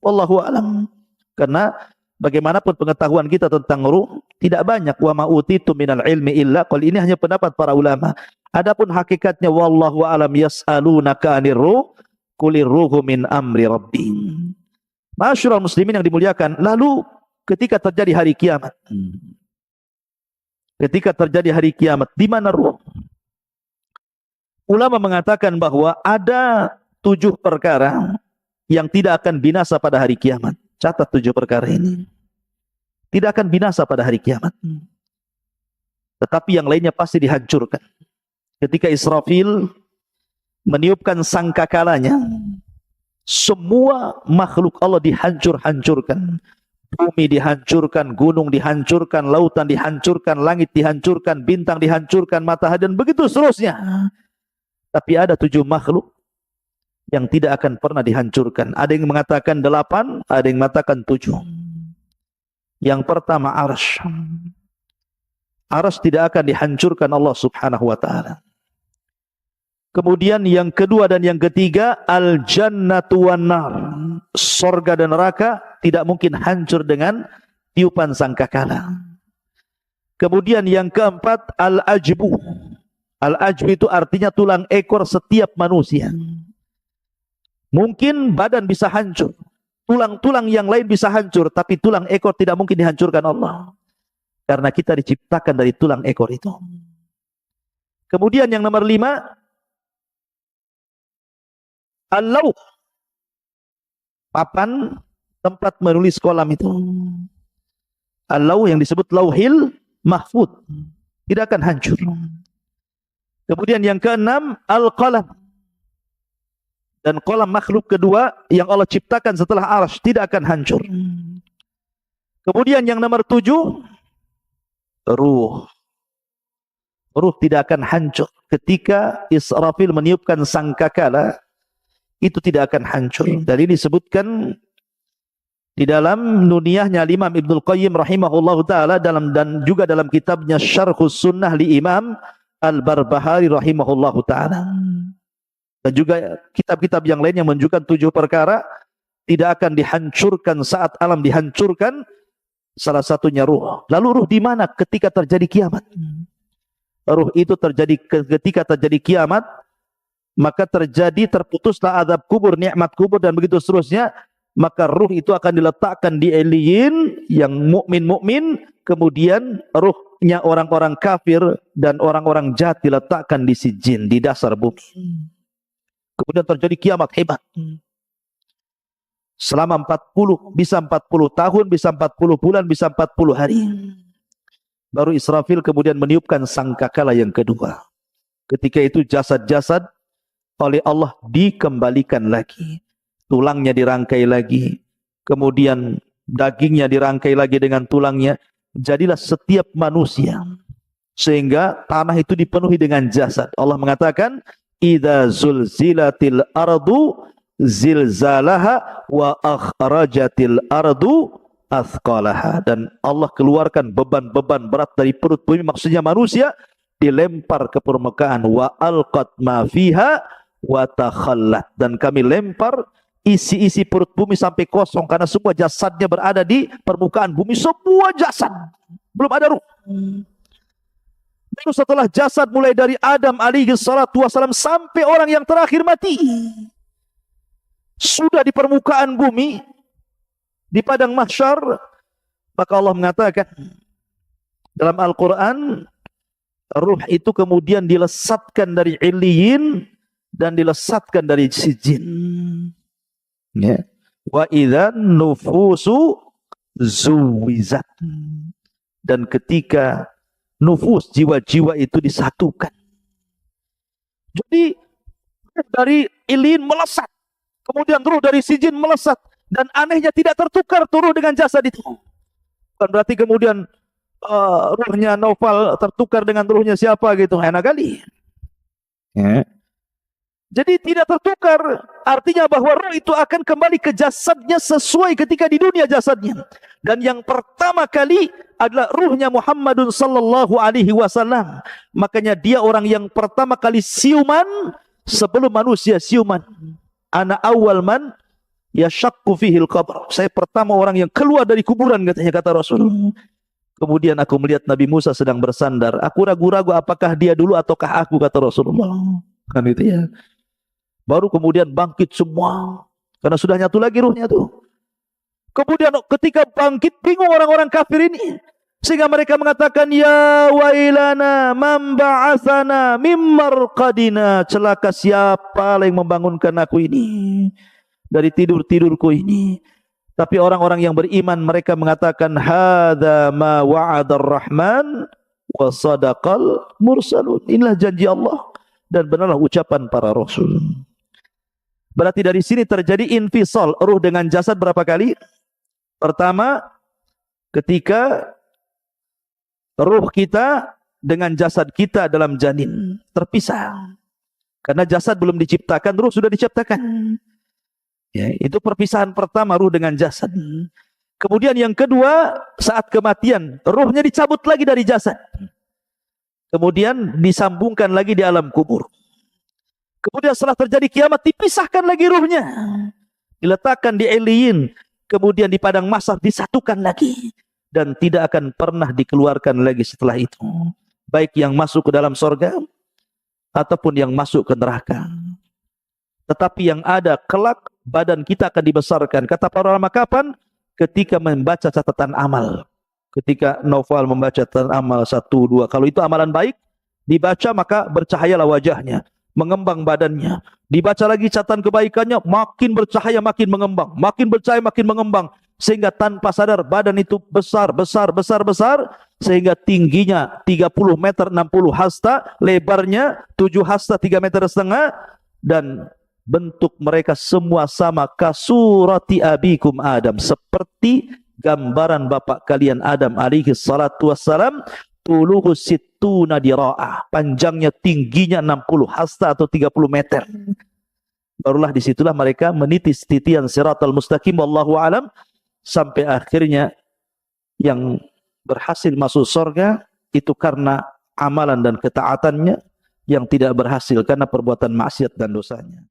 Wallahu a'lam. Karena bagaimanapun pengetahuan kita tentang ruh tidak banyak. Wa ma utitu minal ilmi illa qal. Ini hanya pendapat para ulama. Adapun hakikatnya wallahu a'lam, yas'alunaka 'anir ruh qulir ruhu min amri rabbi. Ma'asyiral muslimin yang dimuliakan, lalu ketika terjadi hari kiamat, di mana ruh? Ulama mengatakan bahwa ada 7 perkara yang tidak akan binasa pada hari kiamat. Catat 7 perkara ini. Tidak akan binasa pada hari kiamat. Tetapi yang lainnya pasti dihancurkan. Ketika Israfil meniupkan sangkakalanya, semua makhluk Allah dihancur-hancurkan. Bumi dihancurkan, gunung dihancurkan, lautan dihancurkan, langit dihancurkan, bintang dihancurkan, matahari, dan begitu seterusnya. Tapi ada 7 makhluk yang tidak akan pernah dihancurkan. Ada yang mengatakan 8, ada yang mengatakan 7. Yang pertama arsy. Arsy tidak akan dihancurkan Allah subhanahu wa ta'ala. Kemudian yang kedua dan yang ketiga, al-jannatu wan nar. Surga dan neraka tidak mungkin hancur dengan tiupan sangkakala. Kemudian yang keempat, al-ajbu. Al-ajbu itu artinya tulang ekor setiap manusia. Mungkin badan bisa hancur, tulang-tulang yang lain bisa hancur, tapi tulang ekor tidak mungkin dihancurkan Allah. Karena kita diciptakan dari tulang ekor itu. Kemudian yang nomor 5, al-lauh. Papan tempat menulis kolam itu. Al-lauh yang disebut lauhil mahfud. Tidak akan hancur. Kemudian yang keenam, al-qalam. Dan kolam makhluk kedua yang Allah ciptakan setelah arsy tidak akan hancur. Kemudian yang nomor 7, ruh. Ruh tidak akan hancur. Ketika Israfil meniupkan sangkakala, itu tidak akan hancur. Dan ini disebutkan di dalam nuniyahnya Imam Ibnul Qayyim rahimahullahu ta'ala, dan juga dalam kitabnya Syarhus Sunnah li Imam Al-Barbahari rahimahullahu ta'ala. Dan juga kitab-kitab yang lain yang menunjukkan 7 perkara tidak akan dihancurkan saat alam dihancurkan. Salah satunya ruh. Lalu ruh di mana ketika terjadi kiamat? Ruh itu terjadi ketika terjadi kiamat, maka terputuslah azab kubur, nikmat kubur, dan begitu seterusnya. Maka ruh itu akan diletakkan di Eliyin yang mukmin, kemudian ruhnya orang-orang kafir dan orang-orang jahat diletakkan di Sijin, di dasar bumi. Kemudian terjadi kiamat hebat. Selama 40, bisa 40 tahun, bisa 40 bulan, bisa 40 hari. Baru Israfil kemudian meniupkan sangkakala yang kedua. Ketika itu jasad-jasad oleh Allah dikembalikan lagi. Tulangnya dirangkai lagi. Kemudian dagingnya dirangkai lagi dengan tulangnya. Jadilah setiap manusia. Sehingga tanah itu dipenuhi dengan jasad. Allah mengatakan, idza zulzilatil ardu zilzalaha wa akhrajatil ardu athqalaha. Dan Allah keluarkan beban-beban berat dari perut bumi, maksudnya manusia, dilempar ke permukaan. Wa alqat ma fiha wa takhallat. Dan kami lempar isi-isi perut bumi sampai kosong, karena semua jasadnya berada di permukaan bumi, semua jasad, belum ada ruh. Lalu setelah jasad mulai dari Adam alaihi salatu wasalam sampai orang yang terakhir mati, sudah di permukaan bumi, di padang mahsyar, maka Allah mengatakan dalam Al-Quran, ruh itu kemudian dilesatkan dari Eliyin dan dilesatkan dari Sijin. Ya. Wa idzan nufusu zuwizat. Dan ketika nufus, jiwa-jiwa itu disatukan. Jadi dari Eliyin melesat, kemudian ruh dari Sijin melesat, dan anehnya tidak tertukar ruh dengan jasad itu. Bukan berarti kemudian ruhnya Naufal tertukar dengan ruhnya siapa gitu, enak kali. Ya. Jadi tidak tertukar, artinya bahwa roh itu akan kembali ke jasadnya sesuai ketika di dunia jasadnya. Dan yang pertama kali adalah ruhnya Muhammadun sallallahu alaihi wasallam. Makanya dia orang yang pertama kali siuman sebelum manusia siuman. Ana awal man yashaqqu fihil qabr. Saya pertama orang yang keluar dari kuburan, katanya, kata Rasul. Kemudian aku melihat Nabi Musa sedang bersandar. Aku ragu-ragu apakah dia dulu ataukah aku, kata Rasulullah. Kan itu ya. Baru kemudian bangkit semua, karena sudah nyatu lagi ruhnya tuh. Kemudian ketika bangkit, bingung orang-orang kafir ini, sehingga mereka mengatakan, ya wailana man ba'atsana mim marqadina. Celaka siapa yang membangunkan aku ini dari tidur-tidurku ini. Tapi orang-orang yang beriman, mereka mengatakan, hadza ma wa'adar rahman wa sadaqal mursalun. Inilah janji Allah dan benarlah ucapan para rasul. Berarti dari sini terjadi infisal ruh dengan jasad berapa kali? Pertama, ketika ruh kita dengan jasad kita dalam janin terpisah. Karena jasad belum diciptakan, ruh sudah diciptakan. Ya, itu perpisahan pertama, ruh dengan jasad. Kemudian yang kedua, saat kematian, ruhnya dicabut lagi dari jasad. Kemudian disambungkan lagi di alam kubur. Kemudian setelah terjadi kiamat, dipisahkan lagi ruhnya. Diletakkan di Iliyin, kemudian di padang mahsyar disatukan lagi. Dan tidak akan pernah dikeluarkan lagi setelah itu. Baik yang masuk ke dalam surga, ataupun yang masuk ke neraka. Tetapi yang ada kelak, badan kita akan dibesarkan. Kata para ulama kapan? Ketika membaca catatan amal. Ketika Naufal membaca catatan amal 1, 2. Kalau itu amalan baik, dibaca maka bercahayalah wajahnya. Mengembang badannya. Dibaca lagi catatan kebaikannya, makin bercahaya, makin mengembang. Makin bercahaya, makin mengembang. Sehingga tanpa sadar badan itu besar, besar, besar, besar. Sehingga tingginya 30 meter 60 hasta. Lebarnya 7 hasta 3 meter setengah. Dan bentuk mereka semua sama. Kasurati abikum Adam. Seperti gambaran bapak kalian Adam alaihi salatu wassalam. Tuluhu sittuna dira'ah, panjangnya tingginya 60 hasta atau 30 meter. Barulah disitulah mereka menitis titian siratal mustaqim, wallahu alam, sampai akhirnya yang berhasil masuk surga itu karena amalan dan ketaatannya, yang tidak berhasil karena perbuatan maksiat dan dosanya.